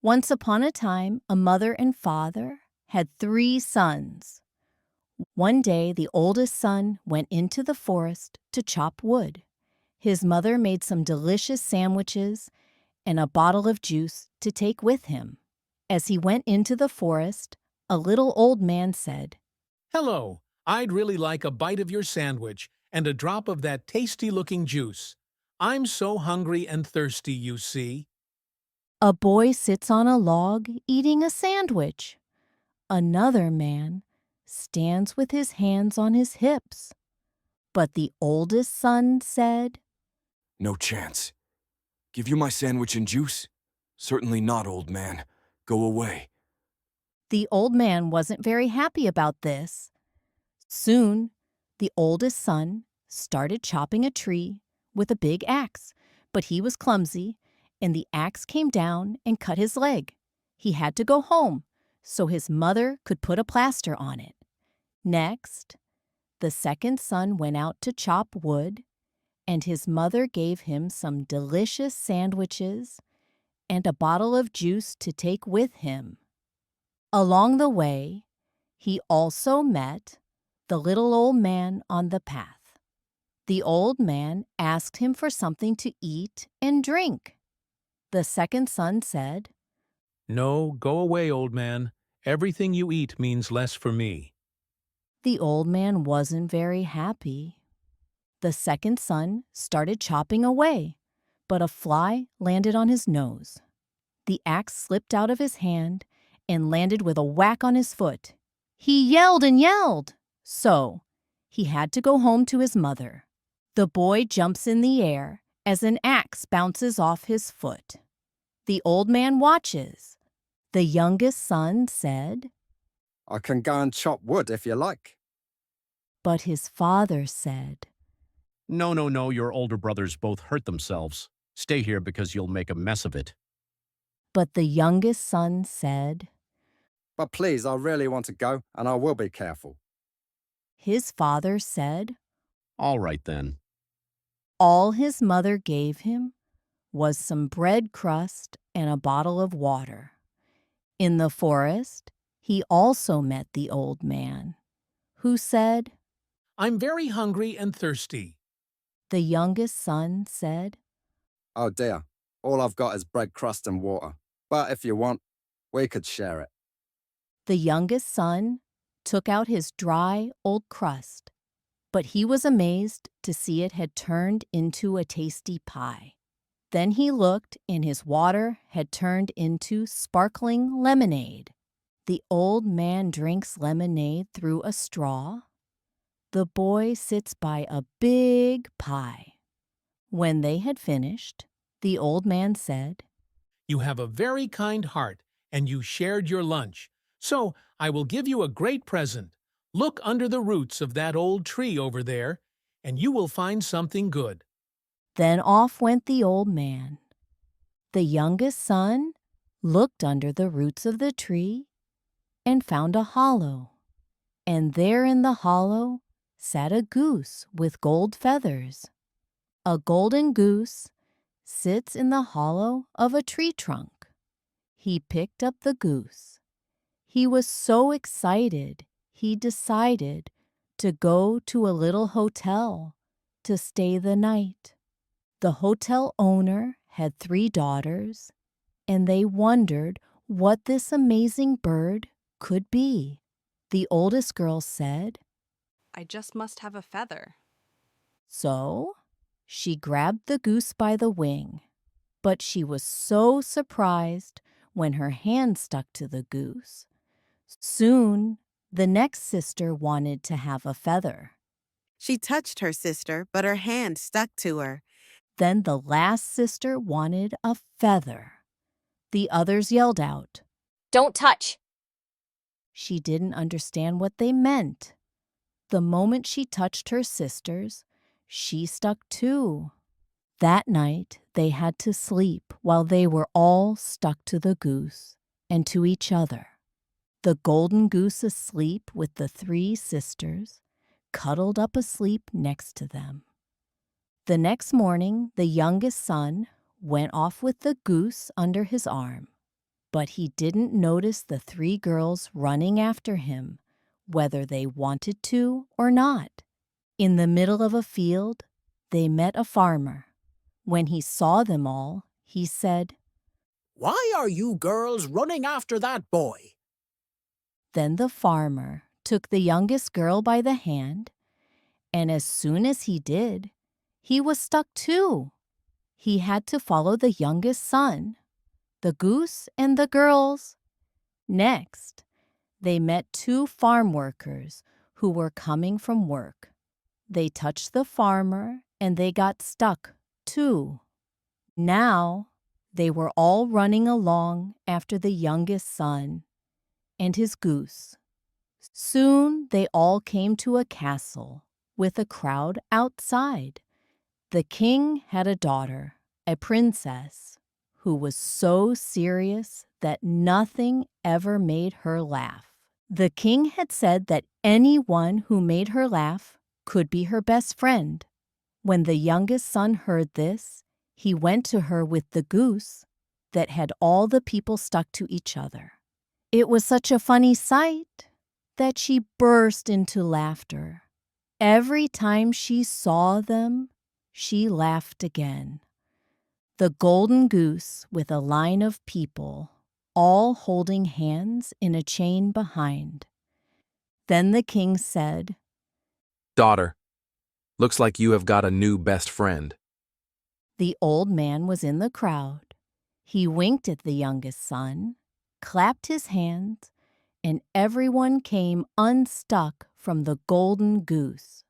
Once upon a time, a mother and father had 3 sons. One day, the oldest son went into the forest to chop wood. His mother made some delicious sandwiches and a bottle of juice to take with him. As he went into the forest, a little old man said, Hello, I'd really like a bite of your sandwich and a drop of that tasty-looking juice. I'm so hungry and thirsty, you see. "A boy sits on a log eating a sandwich. Another man stands with his hands on his hips." But the oldest son said, No chance. Give you my sandwich and juice? Certainly not, old man. Go away. The old man wasn't very happy about this. Soon, the oldest son started chopping a tree with a big axe, but he was clumsy, and the axe came down and cut his leg. He had to go home so his mother could put a plaster on it. Next, the second son went out to chop wood, and his mother gave him some delicious sandwiches and a bottle of juice to take with him. Along the way, he also met the little old man on the path. The old man asked him for something to eat and drink. The second son said, No, go away, old man. Everything you eat means less for me. The old man wasn't very happy. The second son started chopping away, but a fly landed on his nose. The axe slipped out of his hand and landed with a whack on his foot. He yelled and yelled, so he had to go home to his mother. The boy jumps in the air as an axe bounces off his foot. The old man watches. The youngest son said, I can go and chop wood if you like. but his father said, No, your older brothers both hurt themselves. Stay here because you'll make a mess of it. but the youngest son said, But please, I really want to go, and I will be careful. his father said, All right then. all his mother gave him was some bread crust and a bottle of water. In the forest, he also met the old man, who said, I'm very hungry and thirsty. the youngest son said, Oh dear, all I've got is bread crust and water. But if you want, we could share it. the youngest son took out his dry old crust, but he was amazed to see it had turned into a tasty pie. Then he looked, and his water had turned into sparkling lemonade. The old man drinks lemonade through a straw. The boy sits by a big pie. When they had finished, the old man said, You have a very kind heart, and you shared your lunch. So I will give you a great present. Look under the roots of that old tree over there, and you will find something good. Then off went the old man. The youngest son looked under the roots of the tree and found a hollow. And there in the hollow sat a goose with gold feathers. A golden goose sits in the hollow of a tree trunk. He picked up the goose. He was so excited, he decided to go to a little hotel to stay the night. The hotel owner had 3 daughters, and they wondered what this amazing bird could be. The oldest girl said, I just must have a feather. so she grabbed the goose by the wing, but she was so surprised when her hand stuck to the goose. Soon, the next sister wanted to have a feather. She touched her sister, but her hand stuck to her. Then the last sister wanted a feather. The others yelled out. Don't touch! She didn't understand what they meant. The moment she touched her sisters, she stuck too. That night, they had to sleep while they were all stuck to the goose and to each other. The golden goose asleep with the 3 sisters, cuddled up asleep next to them. The next morning, the youngest son went off with the goose under his arm. But he didn't notice the 3 girls running after him, whether they wanted to or not. In the middle of a field, they met a farmer. When he saw them all, he said, "Why are you girls running after that boy?" Then the farmer took the youngest girl by the hand, and as soon as he did, he was stuck too. He had to follow the youngest son, the goose and the girls. Next, they met 2 farm workers who were coming from work. They touched the farmer and they got stuck too. Now, they were all running along after the youngest son and his goose. Soon they all came to a castle with a crowd outside. The king had a daughter, a princess, who was so serious that nothing ever made her laugh. The king had said that anyone who made her laugh could be her best friend. When the youngest son heard this, he went to her with the goose that had all the people stuck to each other. It was such a funny sight that she burst into laughter. Every time she saw them, she laughed again. The golden goose with a line of people, all holding hands in a chain behind. Then the king said, "Daughter, looks like you have got a new best friend." The old man was in the crowd. He winked at the youngest son, clapped his hands, and everyone came unstuck from the golden goose.